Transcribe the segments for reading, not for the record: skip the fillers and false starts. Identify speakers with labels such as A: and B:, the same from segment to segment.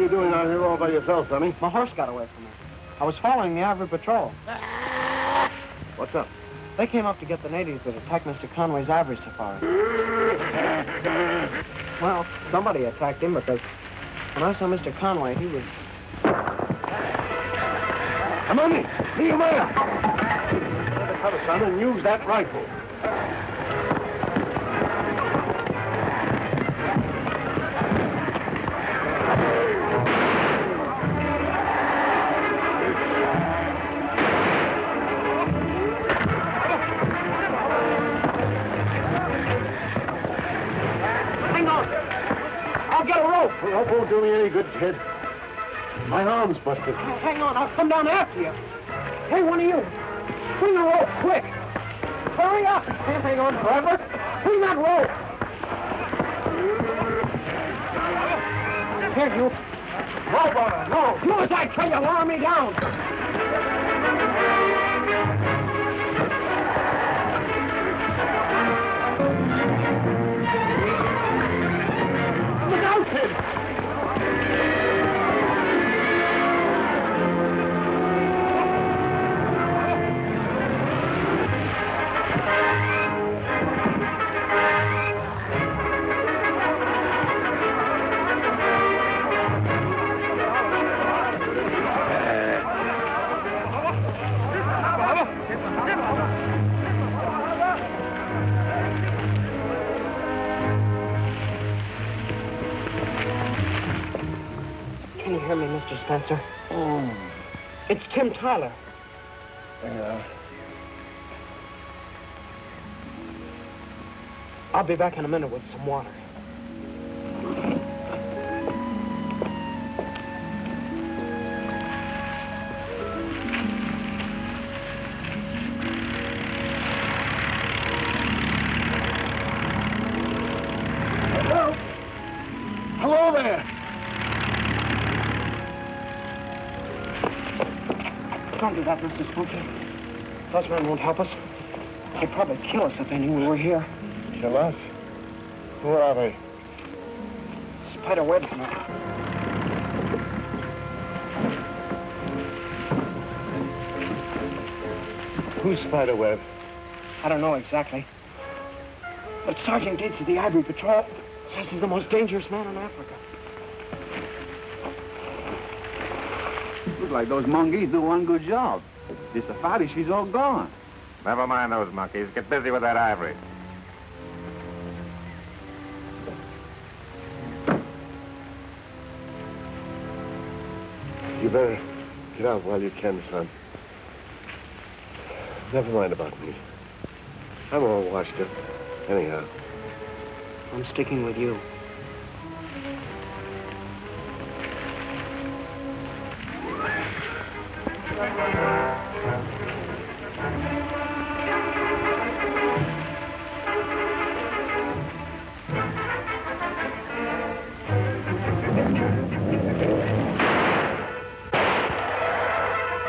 A: you doing out here all by yourself, Sonny?
B: My horse got away from me. I was following the Ivory Patrol.
A: What's up?
B: They came up to get the natives that attacked Mr. Conway's ivory safari. Well, somebody attacked him because when I saw Mr. Conway, he was...
A: Come on in. Be a man. Get the cover, son, and use that rifle. The rope won't do me any good, kid. My arm's busted.
B: Oh, hang on, I'll come down after you. Hey, one of you, bring the rope, quick. Hurry up. Can't hang on forever. Bring that rope. Here, you.
A: No, brother, no.
B: Do as I tell you, lower me down.
A: Look out, kid.
B: Can you hear me, Mr. Spencer?
A: Oh.
B: It's Tim Tyler.
A: Yeah.
B: I'll be back in a minute with some water.
A: Hello? Hello there.
B: Don't do that, Mr. Spencer. Those men won't help us. They'd probably kill us if they knew we were here.
A: Kill us? Who are they?
B: Spider webs, man.
A: Who's Spiderweb?
B: I don't know exactly. But Sergeant Gates of the Ivory Patrol says he's the most dangerous man in Africa.
C: Looks like those monkeys do one good job. The safari, she's all gone.
D: Never mind those monkeys. Get busy with that ivory.
A: You better get out while you can, son. Never mind about me. I'm all washed up. Anyhow.
B: I'm sticking with you.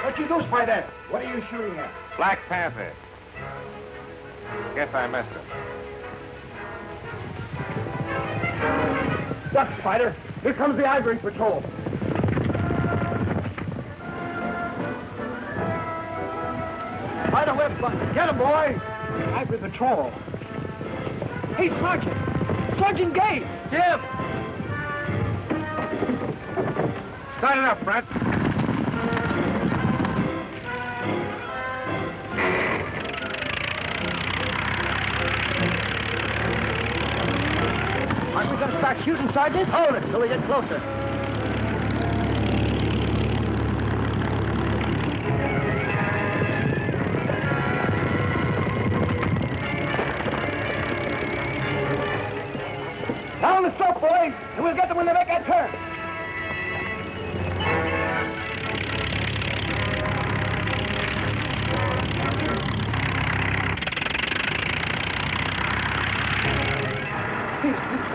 B: What you do, Spider? What are you shooting at?
D: Black Panther. Guess I missed him.
B: Duck, Spider. Here comes the Ivory Patrol. Spider web, get him, boy. Ivory Patrol. Hey, Sergeant. Sergeant Gates. Jim.
D: Start it up, Brett.
B: Aren't we going to start shooting, Sergeant? Hold it till we get closer. Down the slope, boys, and we'll get them when they make that turn.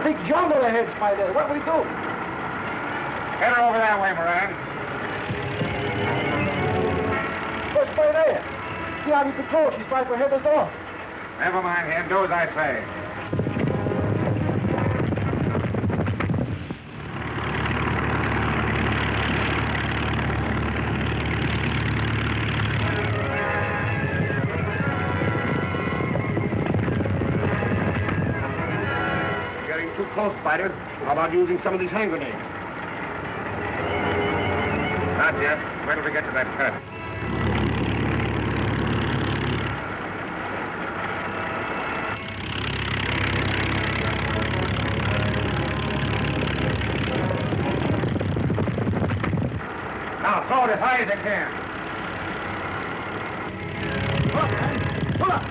B: Big jungle ahead, Spider. What do we do?
D: Head her over that way, Moran.
B: What's by there? The Ivory Patrol. She's right ahead us all.
D: Never mind him. Do as I say.
A: close, Spider. How about using some of these hand grenades?
D: Not yet. Wait till we get to that cut. Now, throw it as high as you can.
B: Pull up, man. Pull up.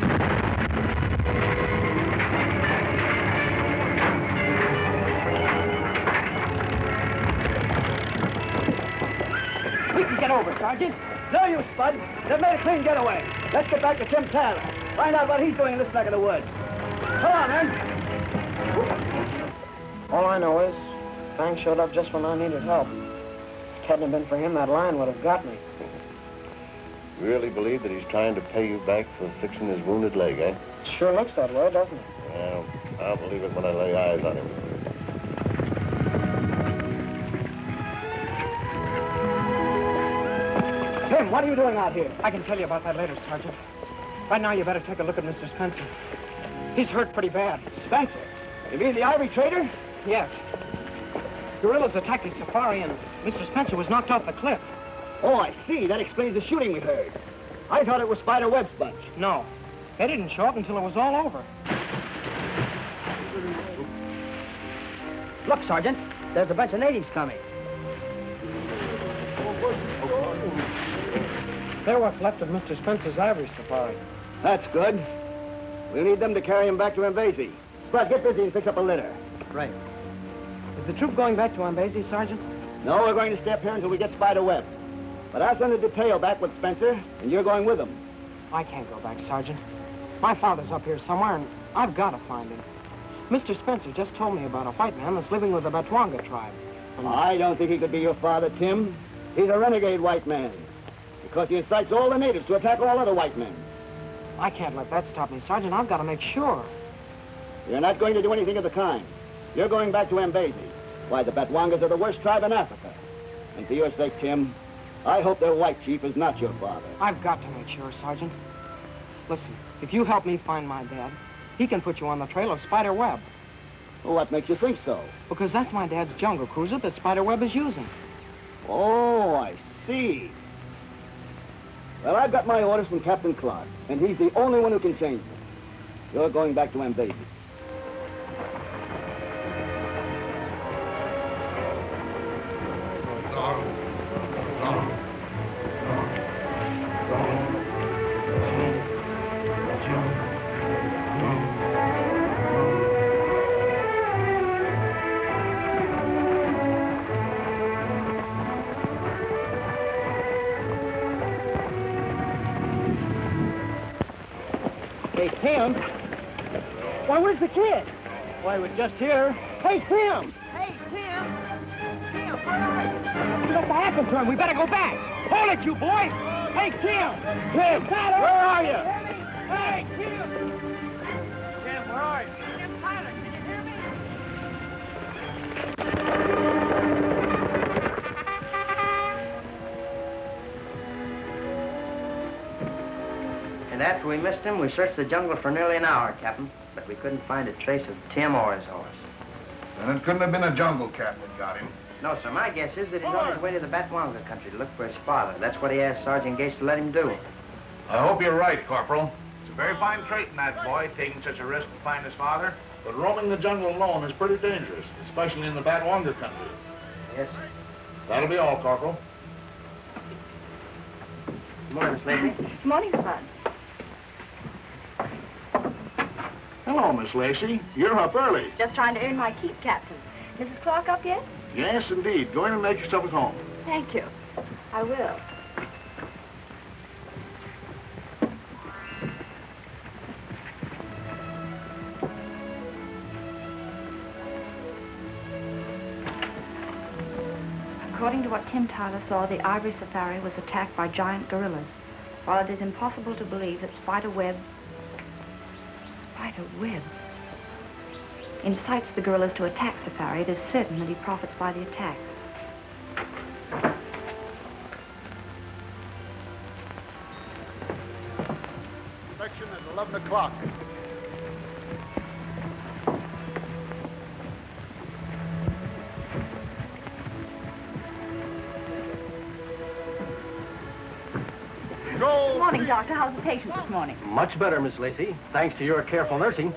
B: We can get over, Sergeant. No use, Spud. They've made a clean getaway. Let's get back to Tim Tyler. Find out what he's doing in this neck of the woods. Come on, man. All I know is, Frank showed up just when I needed help. If it hadn't been for him, that lion would have got me.
A: You really believe that he's trying to pay you back for fixing his wounded leg, eh?
B: Sure looks that way, doesn't it?
A: Well, I'll believe it when I lay eyes on him.
B: Tim, what are you doing out here? I can tell you about that later, Sergeant. Right now, you better take a look at Mr. Spencer. He's hurt pretty bad. Spencer? You mean the Ivory trader? Yes. Guerrillas attacked his safari, and Mr. Spencer was knocked off the cliff. Oh, I see. That explains the shooting we heard. I thought it was Spider Webb's bunch. No. They didn't show up until it was all over. Look, Sergeant. There's a bunch of natives coming. They're what's left of Mr. Spencer's Ivory safari. That's good. We'll need them to carry him back to Mbezi. Spud, get busy and fix up a litter. Right. Is the troop going back to Mbezi, Sergeant? No, we're going to stay up here until we get Spider Webb. But I'll send a detail back with Spencer, and you're going with him. I can't go back, Sergeant. My father's up here somewhere, and I've got to find him. Mr. Spencer just told me about a white man that's living with the Batwanga tribe. And I don't think he could be your father, Tim. He's a renegade white man. Because he incites all the natives to attack all other white men. I can't let that stop me, Sergeant. I've got to make sure. You're not going to do anything of the kind. You're going back to Mbezi. Why, the Batwangas are the worst tribe in Africa. And for your sake, Tim, I hope their white chief is not your father. I've got to make sure, Sergeant. Listen, if you help me find my dad, he can put you on the trail of Spider Webb. Well, what makes you think so? Because that's my dad's jungle cruiser that Spider Webb is using. Oh, I see. Well, I've got my orders from Captain Clark, and he's the only one who can change them. You're going back to Mbezi. Hey, Tim. Why, where's the kid? Why, he was just here. Hey, Tim!
E: Hey, Tim! Tim, where are you?
B: What's happened to him? We better go back. Hold it, you boys! Hey, Tim! Tim, where are you? Hey, Tim! Tim, where are you?
E: Tim Tyler, can you hear me?
F: And after we missed him, we searched the jungle for nearly an hour, Captain. But we couldn't find a trace of Tim or his horse.
D: Then it couldn't have been a jungle cat that got him.
F: No, sir. My guess is that he's on his way to the Batwanga country to look for his father. That's what he asked Sergeant Gates to let him do.
D: I hope you're right, Corporal. It's a very fine trait in that boy, taking such a risk to find his father.
G: But roaming the jungle alone is pretty dangerous, especially in the Batwanga country.
F: Yes, sir.
G: That'll be all, Corporal.
F: Good morning, Miss Lacey.
E: Good morning, Spud.
G: Hello, Miss Lacey. You're up early.
E: Just trying to earn my keep, Captain. Mrs. Clark up yet?
G: Yes, indeed. Go in and make yourself at home.
E: Thank you. I will. According to what Tim Tyler saw, the Ivory Safari was attacked by giant gorillas. While it is impossible to believe that Spider Webb incites the gorillas to attack Safari, it is certain that he profits by the attack.
A: Inspection at 11 o'clock.
E: Doctor. How's the patient this morning?
B: Much better, Miss Lacey, thanks to your careful nursing.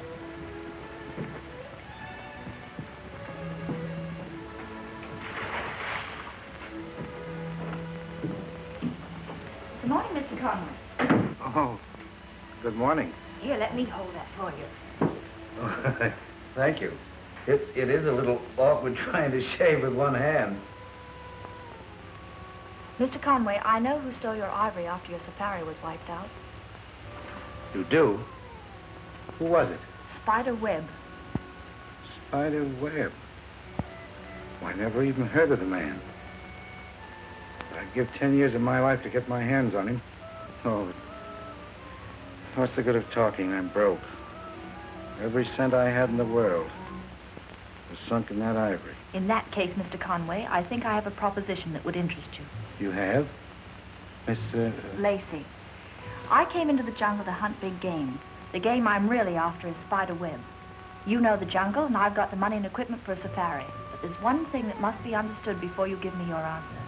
E: Good morning, Mr. Conway.
F: Oh, good morning.
E: Here, let me hold that for you.
F: Thank you. It is a little awkward trying to shave with one hand.
E: Mr. Conway, I know who stole your ivory after your safari was wiped out.
F: You do? Who was it?
E: Spider Webb.
F: Spider Webb. Well, I never even heard of the man. I'd give 10 years of my life to get my hands on him. Oh, but what's the good of talking? I'm broke. Every cent I had in the world was sunk in that ivory.
E: In that case, Mr. Conway, I think I have a proposition that would interest you.
F: You have? Miss,
E: Lacey. I came into the jungle to hunt big game. The game I'm really after is Spider Webb. You know the jungle, and I've got the money and equipment for a safari. But there's one thing that must be understood before you give me your answer.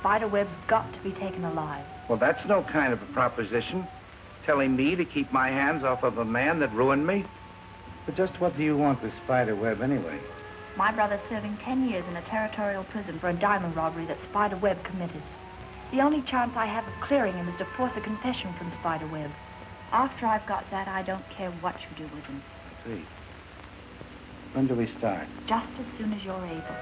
E: Spider Webb's got to be taken alive.
F: well, that's no kind of a proposition. Telling me to keep my hands off of a man that ruined me. But just what do you want with Spider Webb anyway?
E: My brother's serving 10 years in a territorial prison for a diamond robbery that Spider Webb committed. The only chance I have of clearing him is to force a confession from Spider Webb. After I've got that, I don't care what you do with him.
F: I see. When do we start?
E: Just as soon as you're able.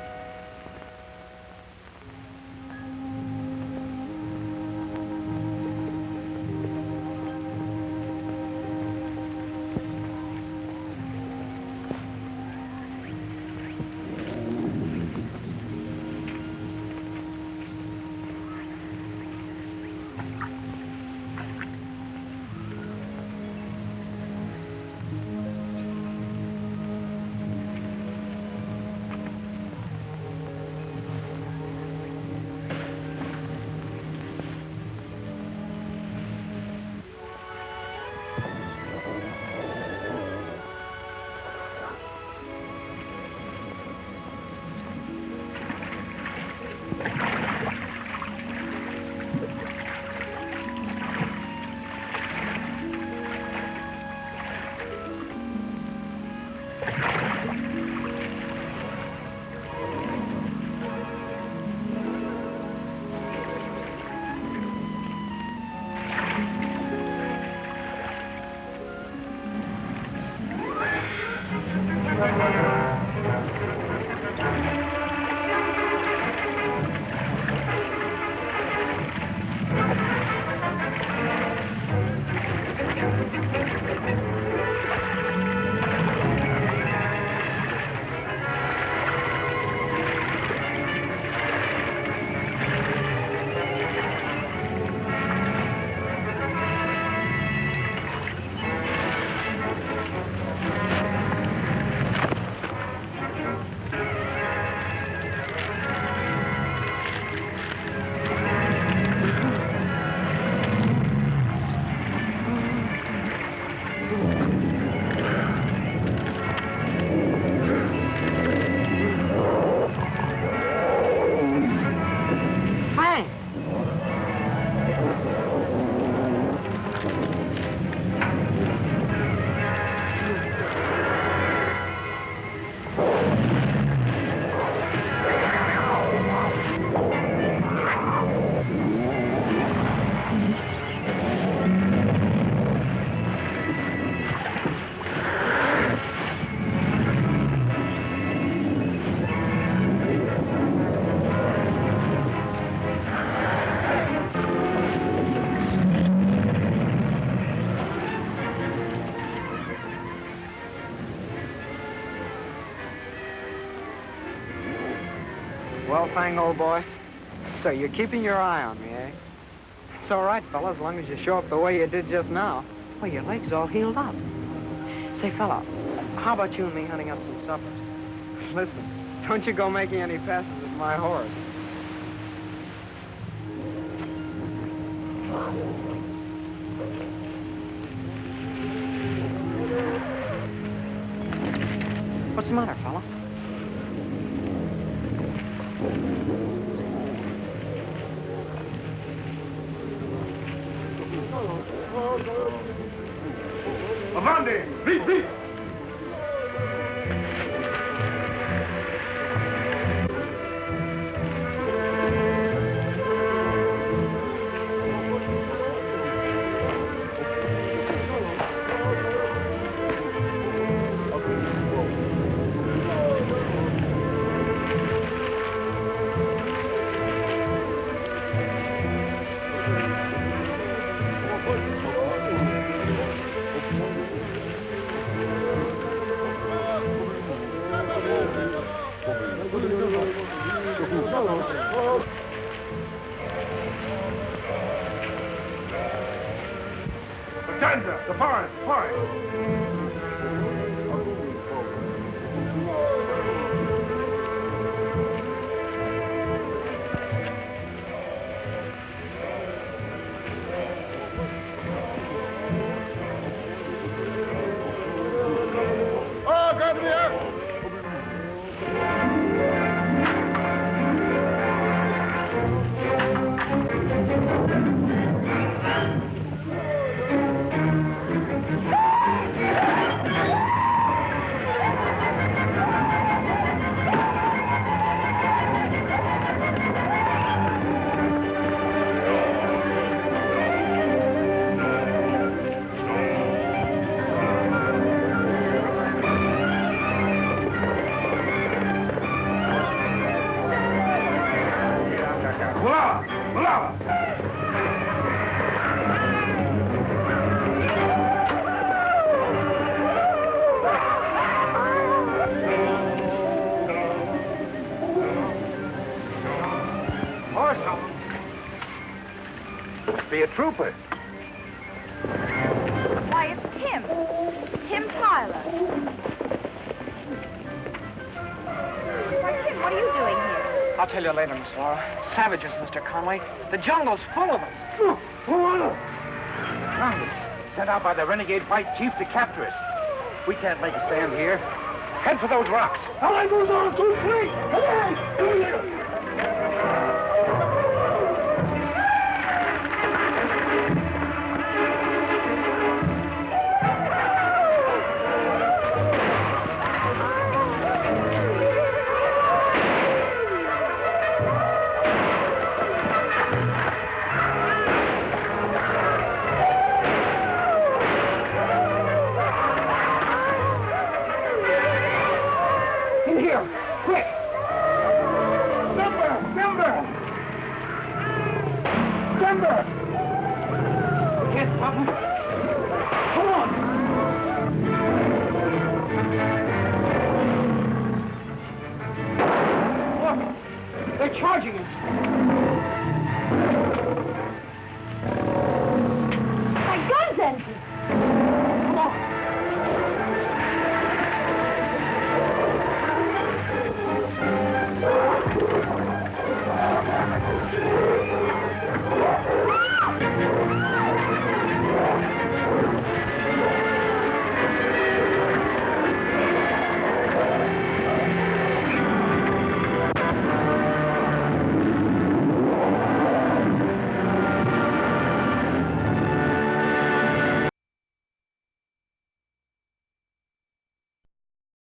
B: Well, Fang, old boy. So you're keeping your eye on me, eh? It's all right, fella, as long as you show up the way you did just now. Well, your leg's all healed up. Say, fella, how about you and me hunting up some suppers? Listen, don't you go making any passes with my horse. What's the matter, fella?
A: Avante! Beat, beat! The forest,
B: Be a trooper.
E: Why, it's Tim. Tim Tyler. Why, Tim, what are you doing here?
B: I'll tell you later, Miss Laura. Savages, Mr. Conway. The jungle's full of them.
A: Who are them?
B: Congress, sent out by the renegade white chief to capture us. We can't make a stand here. Head for those rocks.
A: All right, move on, 2, 3. Come on! Come here!
B: Charging us.
E: My gun's empty.